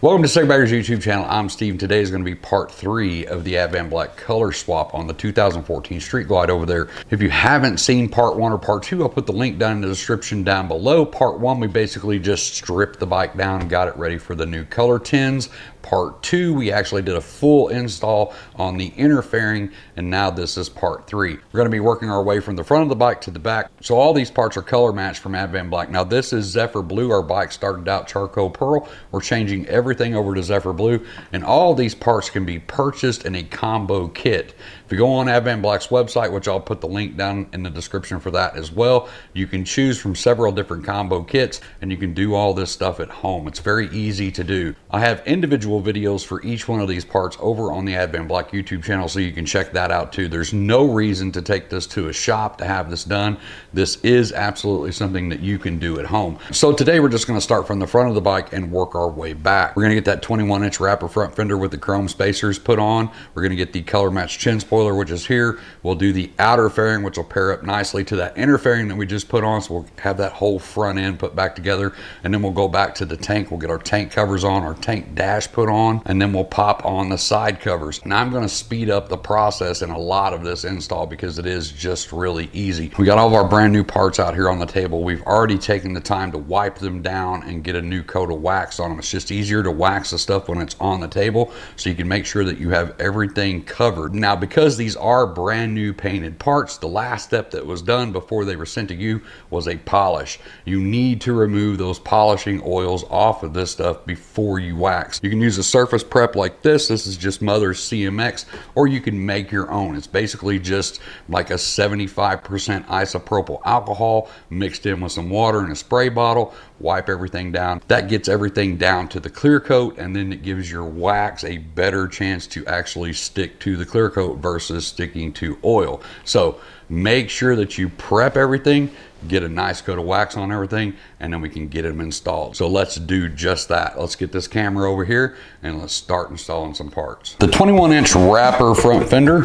Welcome to Sikbaggers YouTube channel. I'm Steve. Today is going to be part 3 of the Advanblack color swap on the 2014 Street Glide over there. If you haven't seen part 1 or part 2, I'll put the link down in the description down below. Part 1, we basically just stripped the bike down and got it ready for the new color tins. Part 2, we actually did a full install on the inner fairing, and now this is part 3. We're going to be working our way from the front of the bike to the back. So all these parts are color matched from Advanblack. Now this is Zephyr Blue. Our bike started out charcoal pearl. We're changing everything over to Zephyr Blue, and all these parts can be purchased in a combo kit. If you go on Advanblack's website, which I'll put the link down in the description for that as well, you can choose from several different combo kits and you can do all this stuff at home. It's very easy to do. I have individual videos for each one of these parts over on the Advanblack YouTube channel, so you can check that out too. There's no reason to take this to a shop to have this done. This is absolutely something that you can do at home. So today we're just going to start from the front of the bike and work our way back. We're going to get that 21-inch wrapper front fender with the chrome spacers put on. We're going to get the color matched chin spoiler, which is here. We'll do the outer fairing, which will pair up nicely to that inner fairing that we just put on. So we'll have that whole front end put back together, and then we'll go back to the tank. We'll get our tank covers on, our tank dash put on, and then we'll pop on the side covers. Now I'm going to speed up the process in a lot of this install because it is just really easy. We got all of our brand new parts out here on the table. We've already taken the time to wipe them down and get a new coat of wax on them. It's just easier to wax the stuff when it's on the table, so you can make sure that you have everything covered. Now, because these are brand new painted parts, the last step that was done before they were sent to you was a polish. You need to remove those polishing oils off of this stuff before you wax. You can use a surface prep like this. This is just Mother's CMX, or you can make your own. It's basically just like a 75% isopropyl alcohol mixed in with some water in a spray bottle. Wipe everything down. That gets everything down to the clear coat, and then it gives your wax a better chance to actually stick to the clear coat versus sticking to oil. So make sure that you prep everything, get a nice coat of wax on everything, and then we can get them installed. So let's do just that. Let's get this camera over here and let's start installing some parts. The 21-inch wrapper front fender,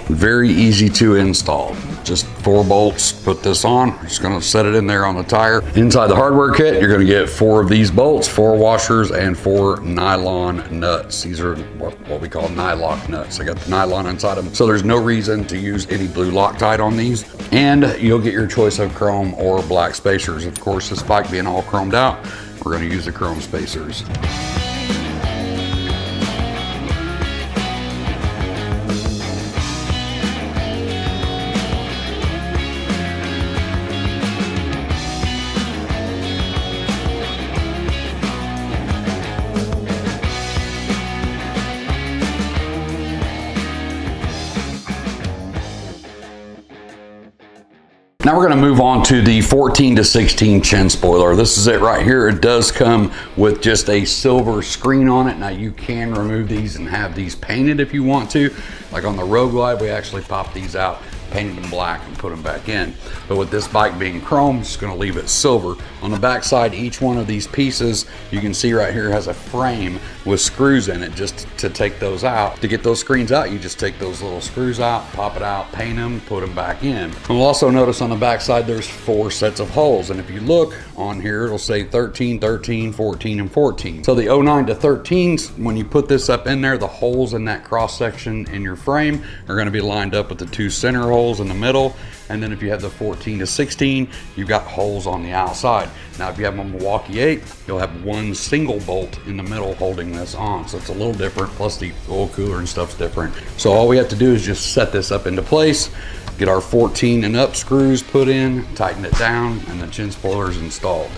very easy to install. Just 4 bolts, put this on. I'm just gonna set it in there on the tire. Inside the hardware kit, you're gonna get 4 of these bolts, 4 washers, and 4 nylon nuts. These are what we call nylock nuts. I got the nylon inside them, so there's no reason to use any blue Loctite on these. And you'll get your choice of chrome or black spacers. Of course, this bike being all chromed out, we're gonna use the chrome spacers. Now we're going to move on to the 14 to 16 chin spoiler. This is it right here. It does come with just a silver screen on it. Now you can remove these and have these painted if you want to. Like on the Road Glide, we actually pop these out, painted them black, and put them back in. But with this bike being chrome, just going to leave it silver. On the back side, each one of these pieces, you can see right here, has a frame with screws in it just to take those out. To get those screens out, you just take those little screws out, pop it out, paint them, put them back in. You'll also notice on the back side there's 4 sets of holes, and if you look on here, it'll say 13, 13, 14, and 14. So the 09 to 13s, when you put this up in there, the holes in that cross section in your frame are going to be lined up with the 2 center holes in the middle. And then if you have the 14 to 16, you've got holes on the outside. Now if you have a Milwaukee 8, you'll have 1 single bolt in the middle holding this on. So it's a little different, plus the oil cooler and stuff's different. So all we have to do is just set this up into place, get our 14 and up screws put in, tighten it down, and the chin spoiler is installed.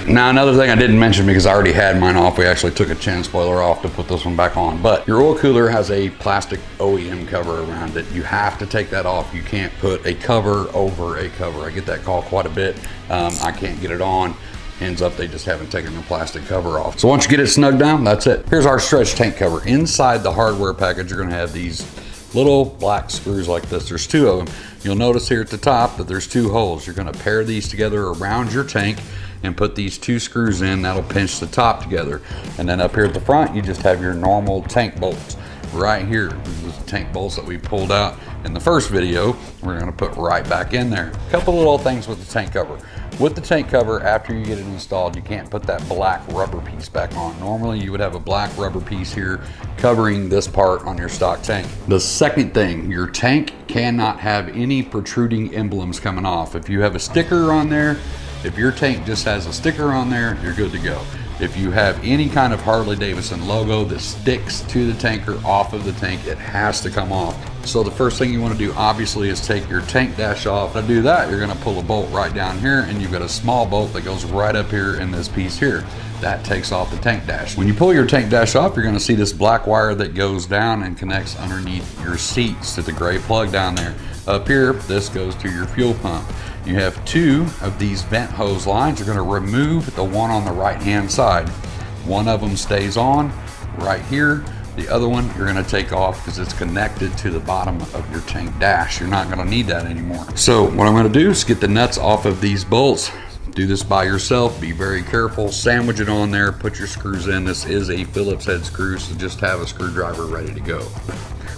Now another thing I didn't mention, because I already had mine off, we actually took a chin spoiler off to put this one back on, but your oil cooler has a plastic OEM cover around it. You have to take that off. You can't put a cover over a cover. I get that call quite a bit. I can't get it on. Ends up they just haven't taken the plastic cover off. So once you get it snugged down, that's it. Here's our stretch tank cover. Inside the hardware package, you're gonna have these little black screws like this. There's 2 of them. You'll notice here at the top that there's 2 holes. You're gonna pair these together around your tank and put these 2 screws in. That'll pinch the top together. And then up here at the front, you just have your normal tank bolts. Right here, these are the tank bolts that we pulled out in the first video. We're gonna put right back in there. A couple little things with the tank cover. With the tank cover, after you get it installed, you can't put that black rubber piece back on. Normally you would have a black rubber piece here covering this part on your stock tank. The second thing, your tank cannot have any protruding emblems coming off. If you have a sticker on there, if your tank just has a sticker on there, you're good to go. If you have any kind of Harley-Davidson logo that sticks to the tanker off of the tank, it has to come off. So the first thing you want to do obviously is take your tank dash off. To do that, you're going to pull a bolt right down here, and you've got a small bolt that goes right up here in this piece here. That takes off the tank dash. When you pull your tank dash off, you're going to see this black wire that goes down and connects underneath your seats to the gray plug down there. Up here, this goes to your fuel pump. You have 2 of these vent hose lines. You're going to remove the one on the right hand side. One of them stays on right here. The other one you're going to take off because it's connected to the bottom of your tank dash. You're not going to need that anymore. So what I'm going to do is get the nuts off of these bolts. Do this by yourself, be very careful, sandwich it on there, put your screws in. This is a Phillips head screw, so just have a screwdriver ready to go.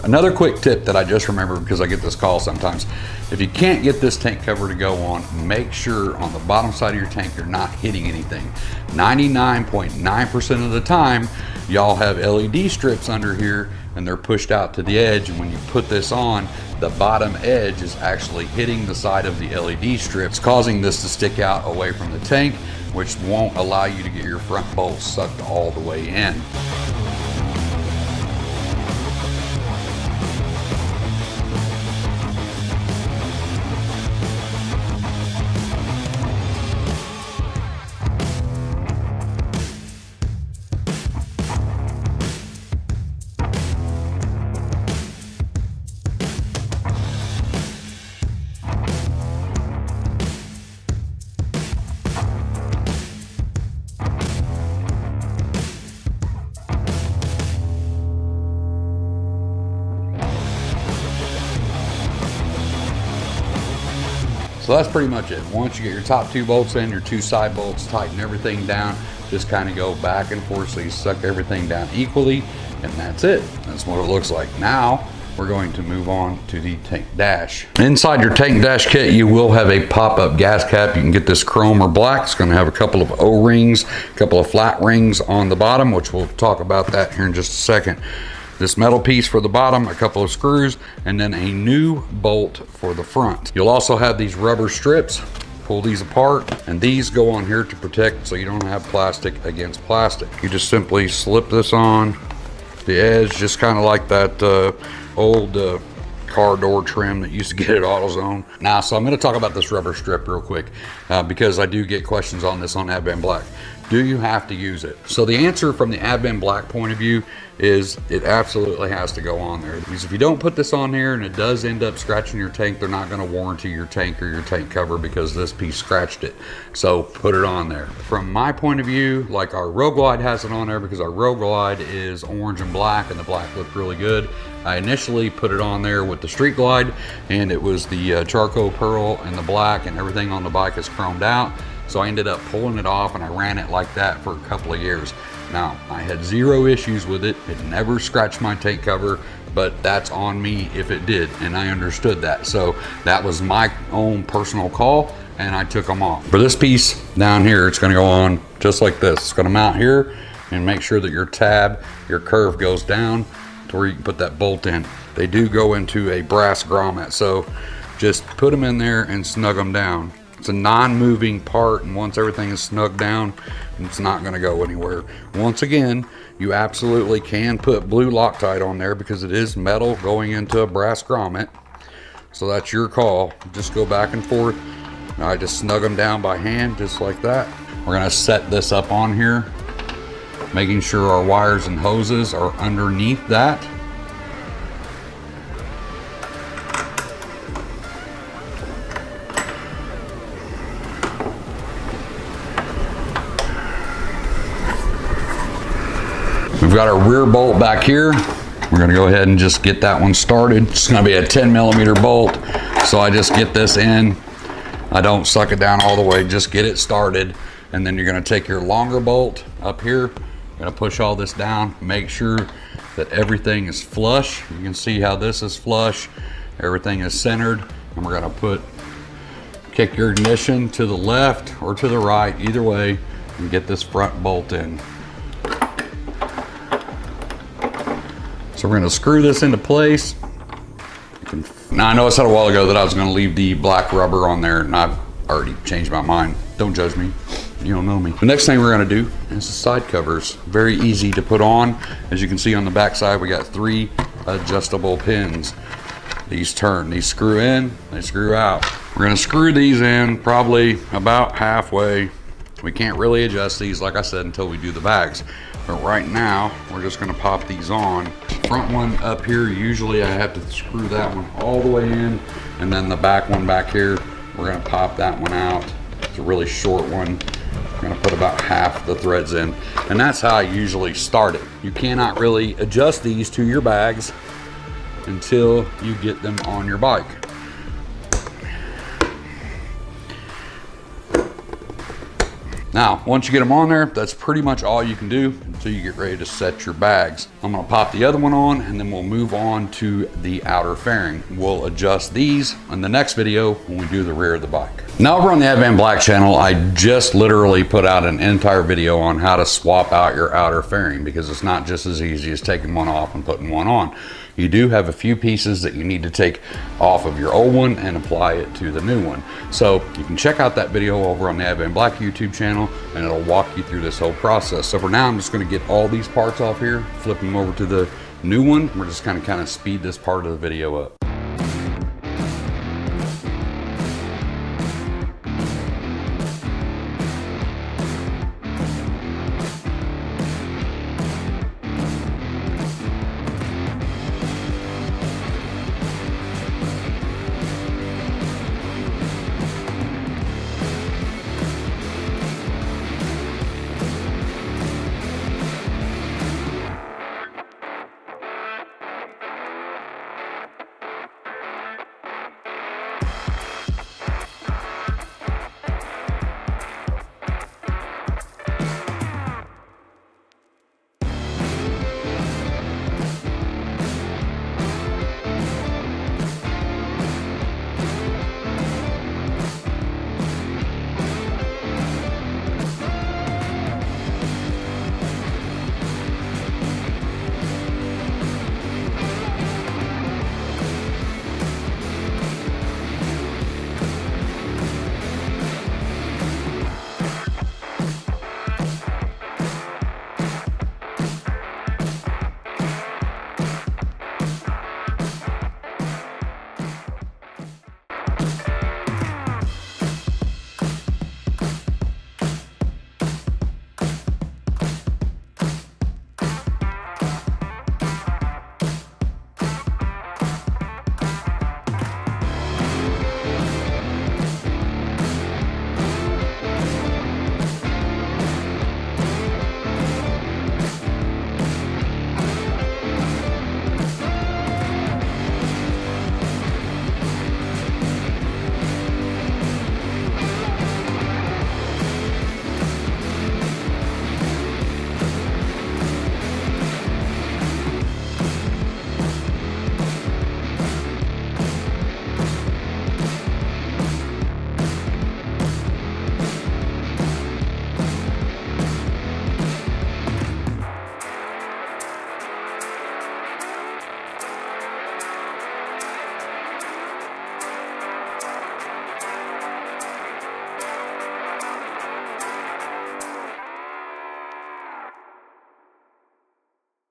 Another quick tip that I just remembered because I get this call sometimes. If you can't get this tank cover to go on, make sure on the bottom side of your tank you're not hitting anything. 99.9% of the time, y'all have LED strips under here and they're pushed out to the edge, and when you put this on, the bottom edge is actually hitting the side of the LED strips, causing this to stick out away from the tank, which won't allow you to get your front bolts sucked all the way in. So that's pretty much it. Once you get your top 2 bolts in, your 2 side bolts, tighten everything down, just kind of go back and forth so you suck everything down equally, and that's it. That's what it looks like. Now, we're going to move on to the tank dash. Inside your tank dash kit, you will have a pop-up gas cap. You can get this chrome or black. It's going to have a couple of O-rings, a couple of flat rings on the bottom, which we'll talk about that here in just a second. This metal piece for the bottom, a couple of screws, and then a new bolt for the front. You'll also have these rubber strips. Pull these apart, and these go on here to protect so you don't have plastic against plastic. You just simply slip this on the edge, just kind of like that old car door trim that used to get at AutoZone. Now, so I'm going to talk about this rubber strip real quick because I do get questions on this on Advanblack. Do you have to use it? So the answer from the Advanblack point of view is it absolutely has to go on there. Because if you don't put this on here and it does end up scratching your tank, they're not going to warranty your tank or your tank cover because this piece scratched it. So put it on there. From my point of view, like our Road Glide has it on there because our Road Glide is orange and black, and the black looked really good. I initially put it on there with the Street Glide, and it was the charcoal pearl and the black, and everything on the bike is chromed out. So I ended up pulling it off, and I ran it like that for a couple of years. Now, I had zero issues with it. It never scratched my tank cover, but that's on me if it did, and I understood that. So that was my own personal call, and I took them off. For this piece down here, it's gonna go on just like this. It's gonna mount here, and make sure that your tab, your curve goes down to where you can put that bolt in. They do go into a brass grommet, so just put them in there and snug them down. It's a non-moving part, and once everything is snugged down, it's not going to go anywhere. Once again, you absolutely can put blue Loctite on there because it is metal going into a brass grommet. So that's your call. Just go back and forth. Now I just snug them down by hand, just like that. We're going to set this up on here, making sure our wires and hoses are underneath that. We've got our rear bolt back here. We're gonna go ahead and just get that one started. It's gonna be a 10mm bolt. So I just get this in. I don't suck it down all the way, just get it started. And then you're gonna take your longer bolt up here, you're gonna push all this down, make sure that everything is flush. You can see how this is flush. Everything is centered. And we're gonna kick your ignition to the left or to the right, either way, and get this front bolt in. So we're gonna screw this into place. Now I know I said a while ago that I was gonna leave the black rubber on there, and I've already changed my mind. Don't judge me, you don't know me. The next thing we're gonna do is the side covers. Very easy to put on. As you can see on the back side, we got 3 adjustable pins. These turn, these screw in, they screw out. We're gonna screw these in probably about halfway. We can't really adjust these, like I said, until we do the bags. But right now, we're just gonna pop these on. Front one up here, usually I have to screw that one all the way in, and then the back one back here, we're gonna pop that one out. It's a really short one. I'm gonna put about half the threads in. And that's how I usually start it. You cannot really adjust these to your bags until you get them on your bike. Now, once you get them on there, that's pretty much all you can do until you get ready to set your bags. I'm gonna pop the other one on, and then we'll move on to the outer fairing. We'll adjust these in the next video when we do the rear of the bike. Now over on the Advanblack channel, I just literally put out an entire video on how to swap out your outer fairing, because it's not just as easy as taking one off and putting one on. You do have a few pieces that you need to take off of your old one and apply it to the new one. So you can check out that video over on the Advanblack YouTube channel, and it'll walk you through this whole process. So for now, I'm just gonna get all these parts off here, flip them over to the new one. We're just gonna kind of speed this part of the video up.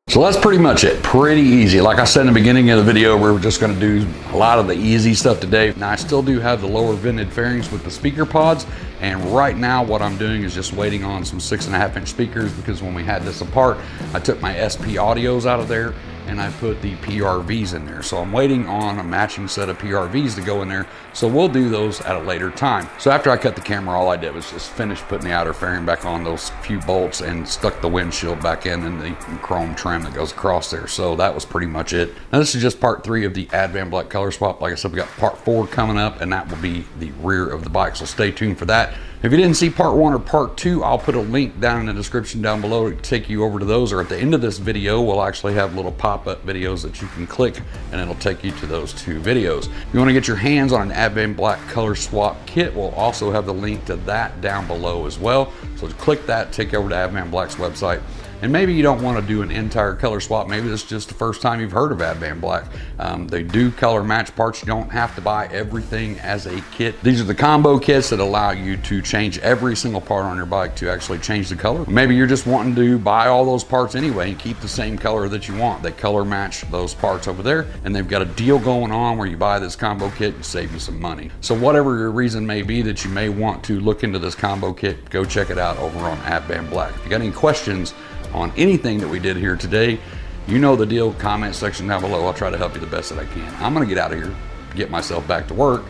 So that's pretty much it, pretty easy. Like I said in the beginning of the video, we're just gonna do a lot of the easy stuff today. Now I still do have the lower vented fairings with the speaker pods, and right now what I'm doing is just waiting on some 6.5-inch speakers, because when we had this apart, I took my SP audios out of there and I put the PRVs in there. So I'm waiting on a matching set of PRVs to go in there. So we'll do those at a later time. So after I cut the camera, all I did was just finish putting the outer fairing back on, those few bolts, and stuck the windshield back in and the chrome trim that goes across there. So that was pretty much it. Now this is just part 3 of the Advanblack color swap. Like I said, we got part 4 coming up, and that will be the rear of the bike. So stay tuned for that. If you didn't see part 1 or part 2, I'll put a link down in the description down below to take you over to those, or at the end of this video, we'll actually have little pop-up videos that you can click and it'll take you to those 2 videos. If you want to get your hands on an Advanblack color swap kit, we'll also have the link to that down below as well. So click that, take you over to Advanblack's website. And maybe you don't want to do an entire color swap. Maybe this is just the first time you've heard of Advanblack. They do color match parts. You don't have to buy everything as a kit. These are the combo kits that allow you to change every single part on your bike to actually change the color. Maybe you're just wanting to buy all those parts anyway and keep the same color that you want. They color match those parts over there, and they've got a deal going on where you buy this combo kit and save you some money. So whatever your reason may be that you may want to look into this combo kit, go check it out over on Advanblack. If you got any questions on anything that we did here today, you know the deal. Comment section down below. I'll try to help you the best that I can. I'm gonna get out of here, get myself back to work.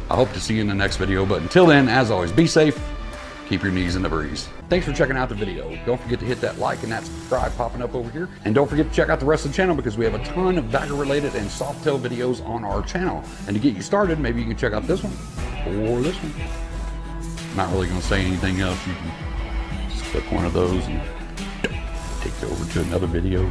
I hope to see you in the next video, but until then, as always, be safe, keep your knees in the breeze. Thanks for checking out the video. Don't forget to hit that like and that subscribe popping up over here, and don't forget to check out the rest of the channel because we have a ton of bagger related and soft tail videos on our channel. And to get you started, maybe you can check out this one or this one. I'm not really gonna say anything else. You can just click one of those and take you over to another video.